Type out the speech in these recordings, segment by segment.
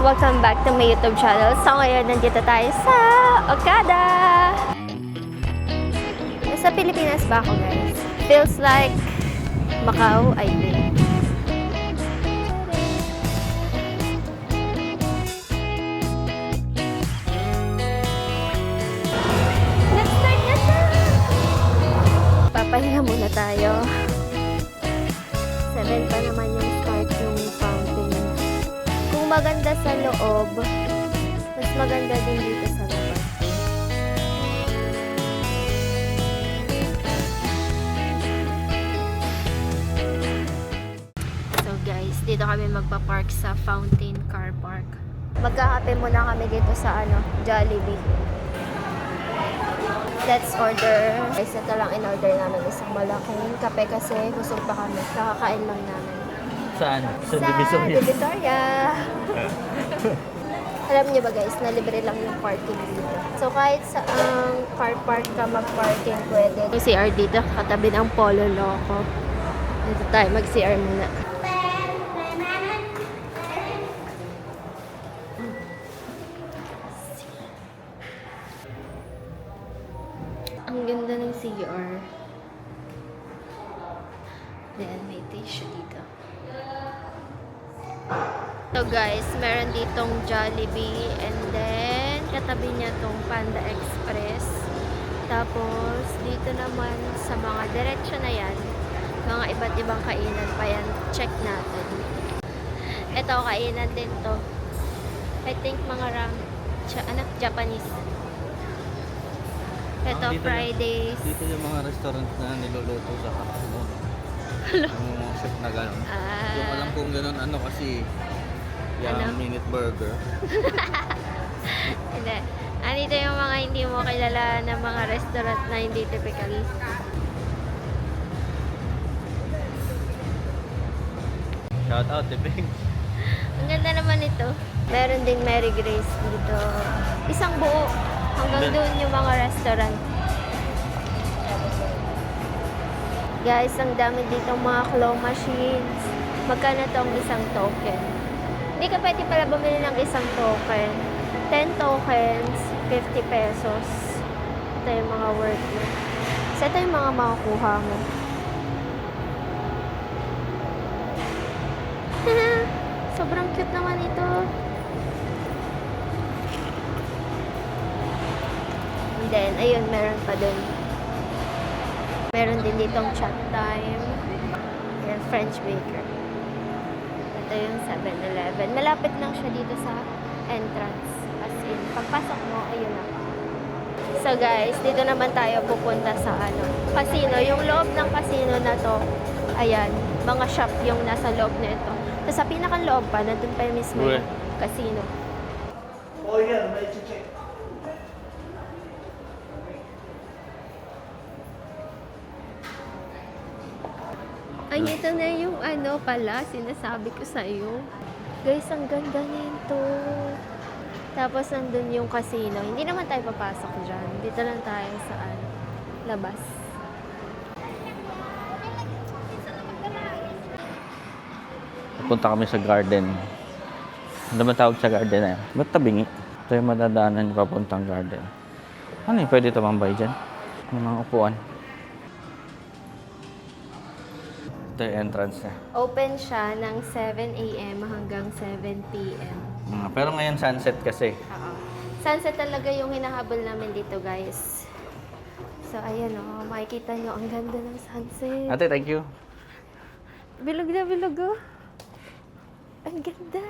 Welcome back to my YouTube channel. So ngayon, nandito tayo sa Okada. Sa Pilipinas ba ako, guys? Feels like Macau, I think. Let's start na siya! Papahinga muna tayo. 7 pa naman yung start yung fountain. Kung maganda sa loob, mas maganda din dito sa labas. So guys, dito kami magpa-park sa Fountain Car Park. Magkakape muna kami dito sa Jollibee. Let's order. Guys, ito lang in-order namin isang malaking kape kasi busog pa kami. Kakakain lang namin. Saan? Sa Sa Divisoria. Divisoria. Alam niyo ba guys, na libre lang yung parking dito. So kahit sa car park ka mag-parking pwede. Yung CR dito, katabi ng Polo Loco. Dito tayo mag-CR muna. Ang ganda ng CR. Then may tissue dito. So guys, meron ditong Jollibee and then katabi niya tong Panda Express. Tapos dito naman sa mga diretsyo na yan, mga iba't ibang kainan pa yan. Check natin. Ito, kainan din to. I think mga Japanese. Ito, Fridays. Dito yung mga restaurant na niluluto sa Kakabon. Yung mga chef na gano'n. Yung alam kong gano'n, kasi yung minute burger. Hindi. Andito yung mga hindi mo kilala na mga restaurant na hindi typical. Shout out, Tibing. Ang ganda naman ito. Meron ding Mary Grace dito. Isang buo. Hanggang doon yung mga restaurant. Guys, ang dami dito mga claw machines. Magkano tong isang token? Hindi ka pwede pala bumili ng isang token. 10 tokens, 50 pesos. Ito yung mga worth mo. So, ito yung mga makukuha mo. Sobrang cute naman ito. And then, ayun, meron pa dun. Meron din ditong chat time. Ayan, French baker. Ito yung 7-Eleven. Malapit lang siya dito sa entrance. As in, pagpasok mo, ayun na. So guys, dito naman tayo pupunta sa casino. Yung loob ng casino na to, ayan, mga shop yung nasa loob na ito. Tapos sa pinakang loob pa, nandun pa mismo yung casino. Oh yeah, may check. Ay, ito na yung pala, sinasabi ko sa'yo. Guys, ang ganda nito. Tapos nandun yung casino. Hindi naman tayo papasok dyan. Dito lang tayo sa labas. Punta kami sa garden. Ano naman tawag sa garden na yan? Ba't tabingi? Ito yung madadaanan papuntang garden. Ano yung pwede tumambay dyan? May mga upuan. Ito yung entrance na. Open siya ng 7 a.m. hanggang 7 p.m. Pero ngayon sunset kasi. Oo. Sunset talaga yung hinahabol namin dito, guys. So, ayan makikita nyo, ang ganda ng sunset. Ate, thank you. Bilog na bilog, oh. Ang ganda.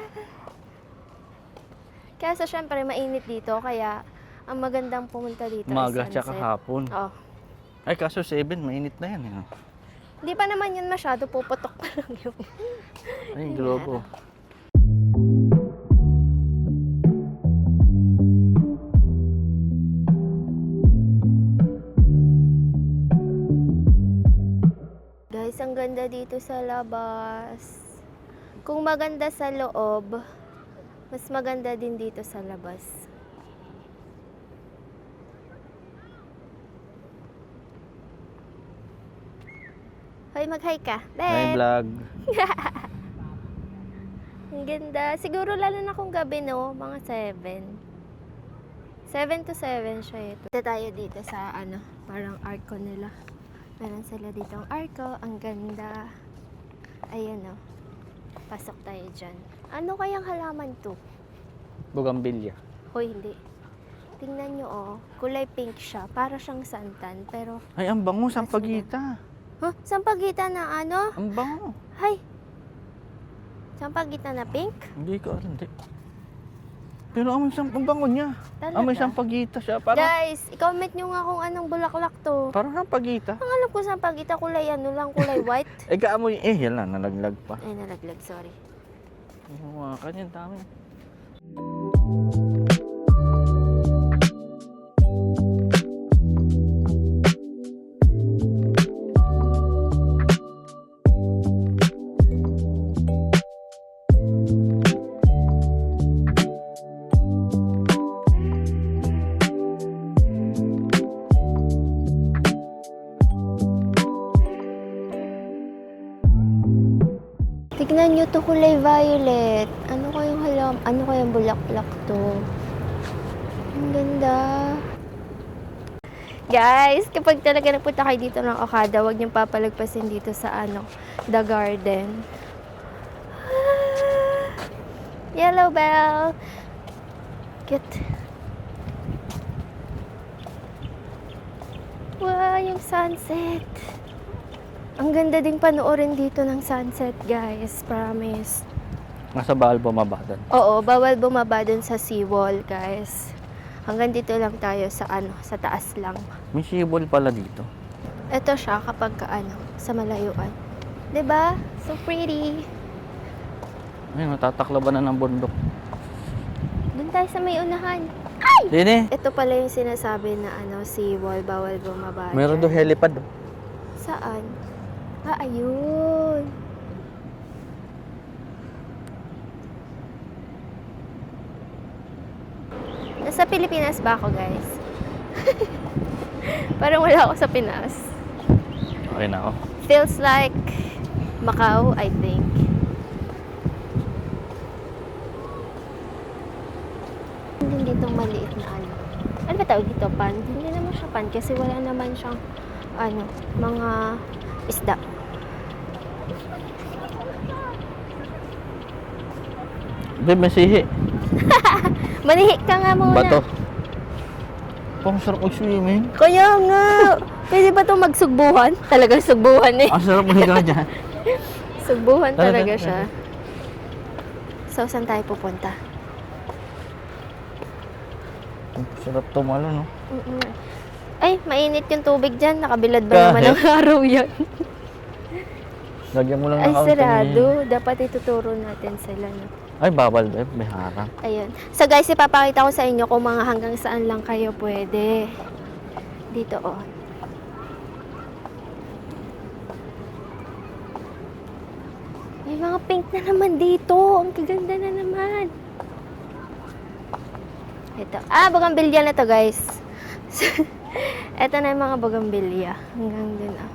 Kaso, syempre, mainit dito, kaya ang magandang pumunta dito Umaga is sunset. tsaka hapon. Oh. Ay, kaso 7, mainit na yan. Hindi pa naman yun masyado, puputok pa lang yung... Ay, globo. Guys, ang ganda dito sa labas. Kung maganda sa loob, mas maganda din dito sa labas. Hoy, mag-hi ka. Hi, Beb! vlog. Ang ganda. Siguro lalo na kung gabi, no? Mga 7. 7 to 7 siya ito. Ito tayo dito sa ano, parang arco nila. Meron sila ditong arco. Ang ganda. Ayan, no? Pasok tayo dyan. Ano kayang halaman to? Bugambilya. Hoy, hindi. Tingnan nyo, oh. Kulay pink siya. Para siyang santan. Pero, Ay, ang bango, sampagita. huh? Sampagita na ano? Ang bango. Hay! Sampagita na pink? Hindi ko alam, hindi. Pero ang bango niya. Talaga? Amoy sampagita siya. Parang, Guys, i-comment nyo nga kung anong bulaklak to. parang sampagita. Ang alam ko sampagita, kulay ano lang, kulay white. Eh, kaamoy, yan lang, nalaglag pa. Ay, nalaglag, sorry. Mga kanyan, dami. Tignan nyo to, kulay violet. Ano kayang bulaklak to? Ang ganda. Guys, kapag talaga nagpunta kayo dito ng Okada, huwag niyong papalagpasin dito sa The Garden. Ah, Yellow Bell. Cute. Wow, yung sunset. Ang ganda ding panoorin dito ng sunset, guys. Promise. Nasa bawal bumaba doon. Oo, bawal bumaba dun sa seawall, guys. Hanggang dito lang tayo sa sa taas lang. May sibol pala dito. Ito siya kapag sa malayuan. 'Di ba? So pretty. Ay, matataklaban na ng bundok. Doon tayo sa may unahan. Dine, Ito pala yung sinasabi na seawall, bawal bumaba. meron doon helipad. Saan? Ayun. Nasa Pilipinas ba ako, guys? Parang wala ako sa Pinas. Okay na ako. Feels like Macau, I think. Hindi ditong maliit na ano ba tawag dito? Pan? Hindi naman siya pan kasi wala naman siyang mga isda. Babe, may sihi. Manihi ka nga muna. Bato. Pang sarap mag-swimming. Kaya nga. Pwede ba itong magsugbuhan? Talagang sugbuhan eh. Ang sarap mahiga dyan. Sugbuhan talaga Talaga? siya. So, saan tayo pupunta? Ang sarap tumalo, no? Mm-mm. Ay, mainit yung tubig dyan. Nakabilad ba naman ng araw yan? Lagyan mo lang Ay, ng kaunting- sarado. Dapat ituturo natin sila. No? Ay, bawal, babe. May harang. Ayun. So guys, ipapakita ko sa inyo kung mga hanggang saan lang kayo pwede. Dito, oh. May mga pink na naman dito. Ang kaganda na naman. Ito. Bugambilya na to, guys. Ito na yung mga bugambilya. Hanggang dun, ah.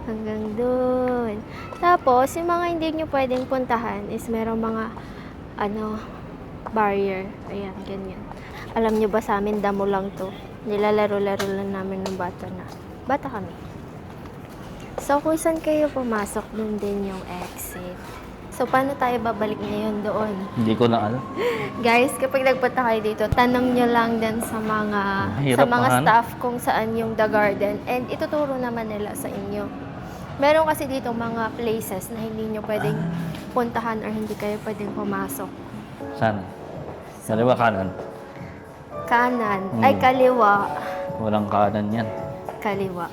Hanggang dun. Tapos, yung mga hindi nyo pwedeng puntahan is merong mga barrier. Ayan, ganyan. Alam nyo ba sa amin, damo lang to. Nilalaro-laro lang namin ng bata kami. So, kung saan kayo pumasok, dun din yung exit. So, paano tayo babalik ngayon doon? Hindi ko na alam. Guys, kapag nagpunta kayo dito, tanong nyo lang din sa mga Mahirap mahanap. staff kung saan yung The Garden. And ituturo naman nila sa inyo. Meron kasi dito mga places na hindi nyo pwedeng puntahan or hindi kayo pwedeng pumasok. Saan? Kaliwa kanan. Kanan. Ay, kaliwa. Walang kanan yan. Kaliwa.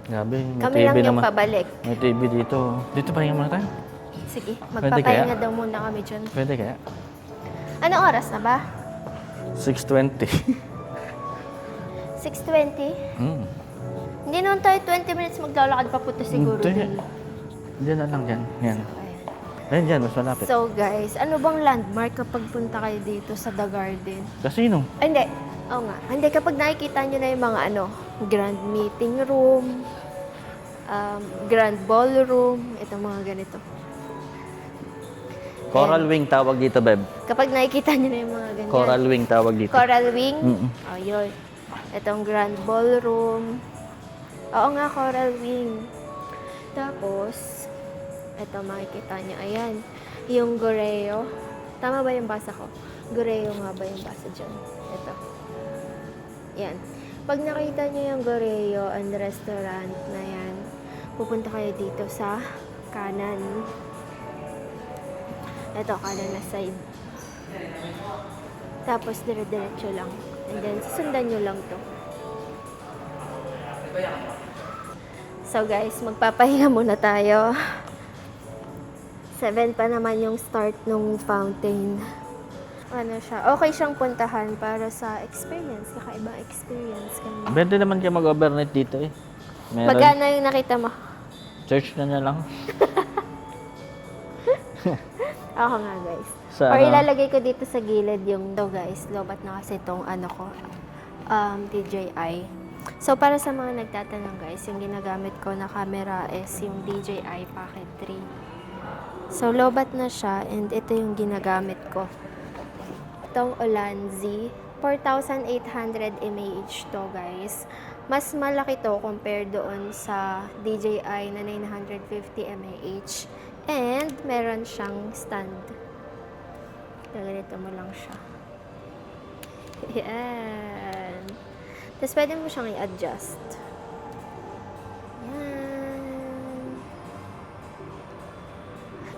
Grabe, may Kami TV lang yung naman. pabalik. May TV dito. Dito pahinga muna tayo. Sige, Pwede magpapahinga kaya? daw muna kami dyan. Pwede kaya? Anong oras na ba? 6:20. 6:20? Hmm. Hindi naman tayo 20 minutes maglalakad papunta siguro. Hindi. dun. Diyan na lang dyan. Yan. Ayan. Ayun dyan, mas malapit. So guys, ano bang landmark kapag punta kayo dito sa The Garden? Casino. Ay, hindi. Oo nga. Hindi, kapag nakikita nyo na yung mga grand meeting room, grand ballroom, itong mga ganito. Coral wing tawag dito, Beb. Kapag nakikita nyo na yung mga ganyan. Coral wing tawag dito. Coral wing? Mm-mm. Oh, yun. Itong grand ballroom. Oo nga, coral wing. Tapos, ito makikita nyo. Ayan. Yung Goreo. Tama ba yung basa ko? Goreo nga ba yung basa dyan? Ito. Yan. Pag nakita nyo yung Goreo and restaurant na yan, pupunta kayo dito sa kanan. Ito, kanan na side. Tapos, dire-diretso lang. And then, susundan nyo lang to. So, guys, magpapahinga muna tayo. 7 pa naman yung start nung fountain. Ano siya? Okay siyang puntahan para sa experience. Kakaibang experience. Ganun. Pwede naman kayo mag-overnight dito eh. Meron. Magkano yung nakita mo? Search na niya lang. Ako nga, guys. Sa Or ano? ilalagay ko dito sa gilid yung to, guys. Lobat na kasi itong ano ko, DJI. So, para sa mga nagtatanong, guys, yung ginagamit ko na camera is yung DJI Pocket 3. So, lobat na siya and ito yung ginagamit ko. Itong Ulanzi, 4,800 mAh to, guys. Mas malaki to compare doon sa DJI na 950 mAh. And, meron siyang stand. Ganito mo lang siya. Yan. Tapos, pwede mo siyang i-adjust. Yan.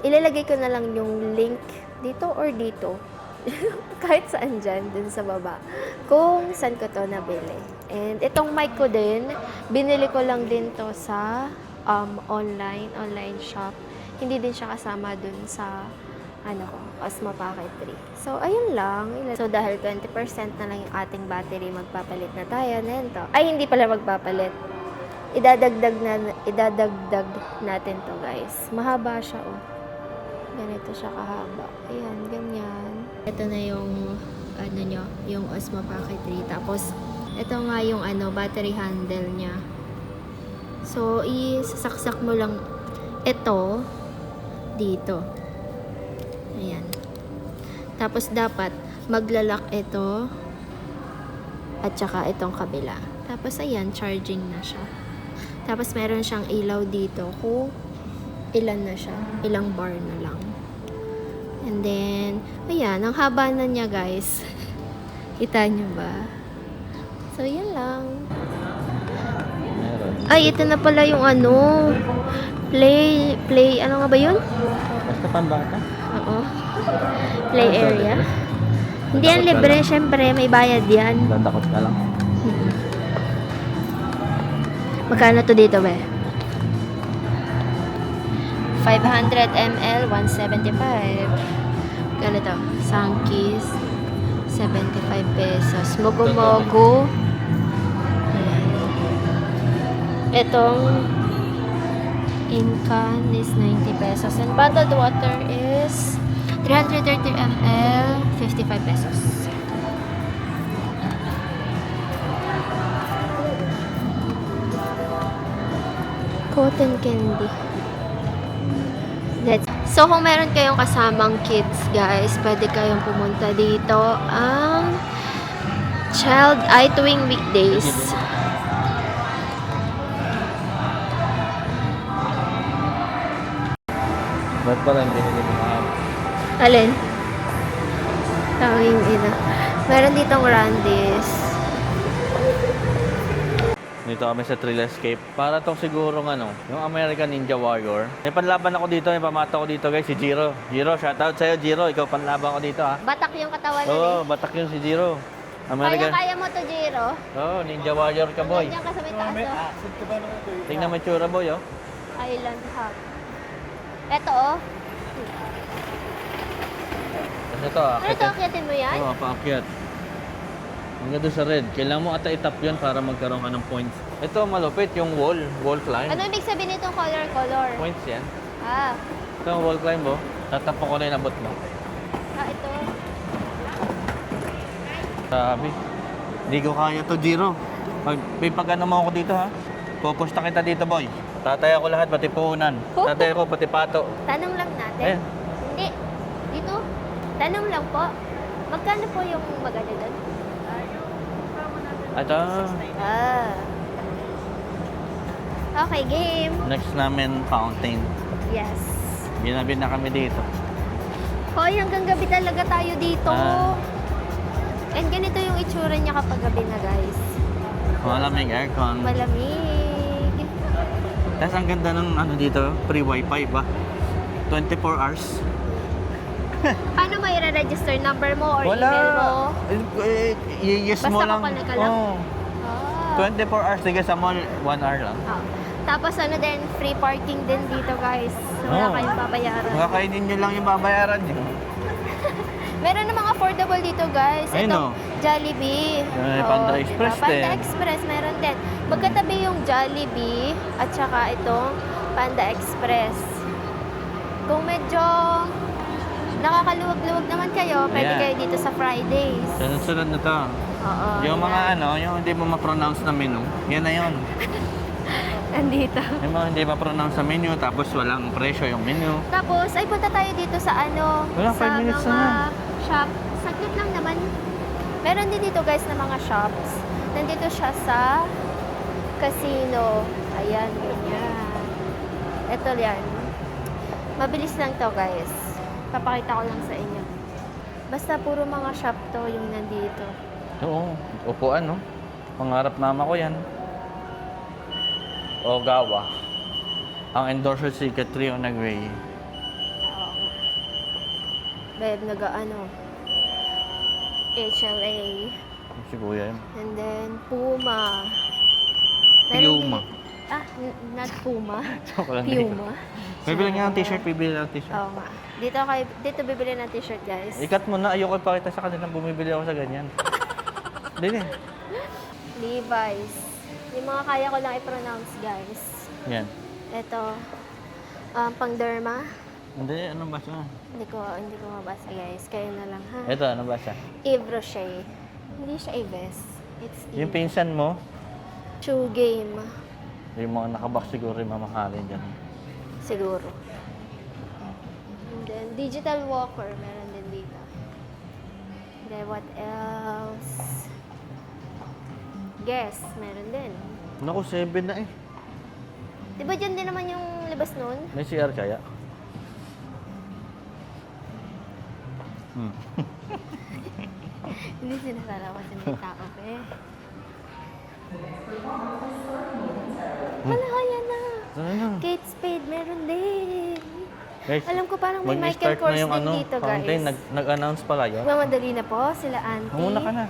Ilalagay ko na lang yung link dito or dito. Kahit saan dyan, dun sa baba. Kung saan ko to nabili. And itong mic ko din, binili ko lang din to sa online shop. Hindi din siya kasama dun sa Osmo Pocket 3. So, ayun lang. So, dahil 20% na lang yung ating battery, magpapalit na tayo na to. Ay, hindi pala magpapalit. Idadagdag natin to, guys. Mahaba siya, oh. Ganito siya kahaba. Ayan, ganyan. Ito na yung, yung Osmo Pocket 3. Tapos, ito nga yung, battery handle niya. So, isasaksak mo lang ito dito. Ayan. Tapos, dapat maglalak ito at saka itong kabila. Tapos, ayan, charging na siya. Tapos, meron siyang ilaw dito kung ilan na siya. Ilang bar na lang. And then, ayan, ang haba na niya, guys. Kita nyo ba? So, yan lang. Meron. Ay, ito na pala yung play, ano nga ba yun? Basta pambata. Oo. Play area. Hindi yan libre, syempre, may bayad yan. Dadakot ka lang. Magkano to dito, be? 500 ml, 175. Ganito, Sankey's, 75 pesos. Mogo-mogo. Itong Incan is 90 pesos. And bottled water is 330 ml, 55 pesos. Cotton candy. So, kung meron kayong kasamang kids, guys, pwede kayong pumunta dito ang Child Eye tuwing weekdays. Ba't pala yung binili mo na? Alin? Tawing ina. Meron ditong Randy's. Dito kami sa Thrill Escape. Para tong siguro yung American Ninja Warrior. May panlaban ako dito, may pamata ko dito guys, si Jiro. Jiro, shoutout sa'yo Jiro. Ikaw panlaban ko dito ha. Batak yung katawan Oo, batak yun si Jiro. American. Kaya mo to, Jiro. Oo, Ninja Warrior ka boy. Nandiyan ka sa may taas, oh. Tingnan mo yung tsura boy oh. Island Hub. Eto, oh. Kasi ito ah. Ano to, akitin mo yan? Oo, paakyat. Hanggang doon sa red. Kailangan mo ata itap yun para magkaroon ka ng points. Ito malupit, yung wall climb. Ano ibig sabihin nitong color? Points yan. Ah, Ito ang wall climb oh. Tatap ko na yung abot mo. ito. Sabi. Hindi ko kaya to, Jiro. May pag-ano mo ako dito ha. Pupusta kita dito boy. Tatay ako lahat, pati puhunan. Tatay ako, pati pato. Tanong lang natin. Ayan. Hindi. Tanong lang po, magkano po yung maganda doon? Ito, Ah. Okay, game. next namin fountain. Yes. Binabi na kami dito. Hoy, hanggang gabi talaga tayo dito. Ah. And ganito yung itsura niya kapag gabi na, guys. Malamig aircon. Malamig. Tapos ang ganda ng ano dito, free wifi ba? 24 hours. Paano mo i-register number mo or email mo? Yes mo Basta lang. kukunin ka lang? Oo. Ah. 24 hours, sige sa mall, 1 hour lang. Ah. Tapos ano din, free parking din dito, guys. Wala Oo. kayong babayaran. Makakainin nyo lang yung babayaran nyo. Meron namang affordable dito, guys. Ayun, Itong oh. Jollibee. May Oo, Panda diba? Express Panda din. Express, meron din. Magkatabi yung Jollibee at saka itong Panda Express. Kung medyo nakakaluwag-luwag naman kayo, pwede Ayan. kayo dito sa Fridays. Sunod-sunod na to. Oo. Yung mga ayan. ano, yung hindi mo ma-pronounce na menu, yan na yun. Nandito. Yung mga hindi ma-pronounce sa menu, tapos walang presyo yung menu. Tapos, ay punta tayo dito sa ano, Wala, sa 5 minutes mga na. shop. Saglit lang naman. Meron din dito, guys, na mga shops. Nandito siya sa casino. Ayan, ganyan. Ito yan. Mabilis lang to, guys. Papakita ko lang sa inyo. Basta puro mga shop to yung nandito. Oo, upuan no. Pangarap mama ko yan. Ogawa. Ang endorser Secret Trio na gray. Oo. Babe, nag-ano. HLA. Si kuya yun. And then, Puma. Puma. Not Puma. Joke lang dito. Puma. Bibili nga ng t-shirt, bibili ng t-shirt. Oo nga. Dito bibili ng t-shirt, guys. Ikat mo na, ayoko ipakita sa kanila bumibili ako sa ganyan. Dili. Levi's. Yung mga kaya ko lang i-pronounce, guys. Yan. Ito, pang derma. Hindi, ano ba siya? Hindi ko mabasa, guys. Kayo na lang, ha? Ito, ano ba siya? Yves Rocher. Hindi siya Yves. It's Yung Yves. pinsan mo, Shoe Game. yung mga nakabox siguro yung mamahalin dyan. Siguro. And then, digital walker. Meron din dito. And then, what else? Guess. Meron din. Naku, 7 na eh. Di ba dyan din naman yung labas nun? May CR kaya? Hindi sinasalawa sa may tao, eh. Wala, yan na. Ano na? Kate Spade, meron din. Guys, Alam ko parang may Michael mag-start Kors na yung din ano, dito, fountain. guys. Nag-announce pala yun. Mamadali na po, sila auntie. Muna ka na.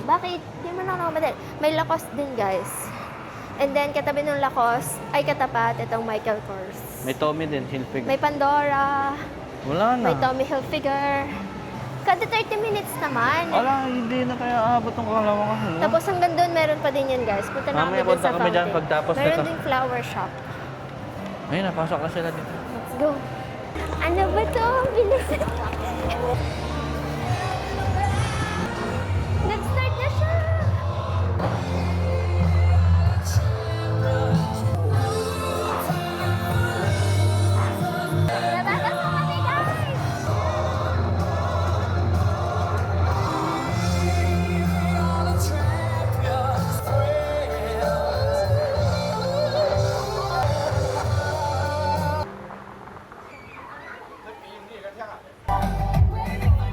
Bakit? Di mo na ako mamadali. May Lacoste din, guys. And then, katabi ng Lacoste, ay katapat, itong Michael Kors. May Tommy din, Hilfiger. May Pandora, Wala na. may Tommy Hilfiger. Kada 30 minutes naman. Wala, hindi na kaya aabot ng kalawang ano. Tapos hanggang doon, meron pa din yan, guys. Punta na Mamaya kami dun punta sa kami dyan fountain. pagtapos Meron nito. din flower shop. Ayun, napasok na sila dito. Let's go. Ano ba to? Bilis. Nag-start na siya. Natatas na kami, guys.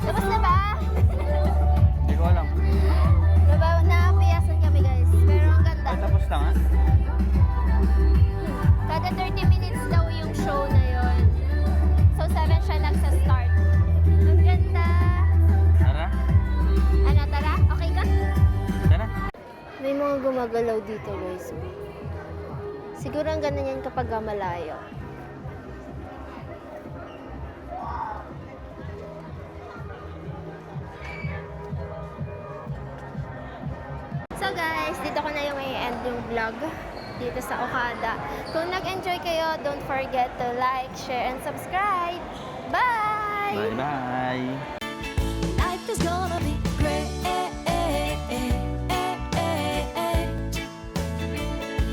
Tapos na ba? Hindi ko alam. Napiyasan kami, guys. Pero ang ganda. Ay, tapos na nga. Kada 30 minutes daw yung show na yon. So, 7 siya nagsa-start. Ang ganda. Tara. Ano, tara? Okay ka? Tara. May mga gumagalaw dito, guys. Siguro ang ganda niyan kapag malayo. So guys, dito ko na yung i-end yung vlog dito sa Okada. Kung nag-enjoy kayo, don't forget to like, share, and subscribe. Bye! Bye-bye. Life is gonna be great.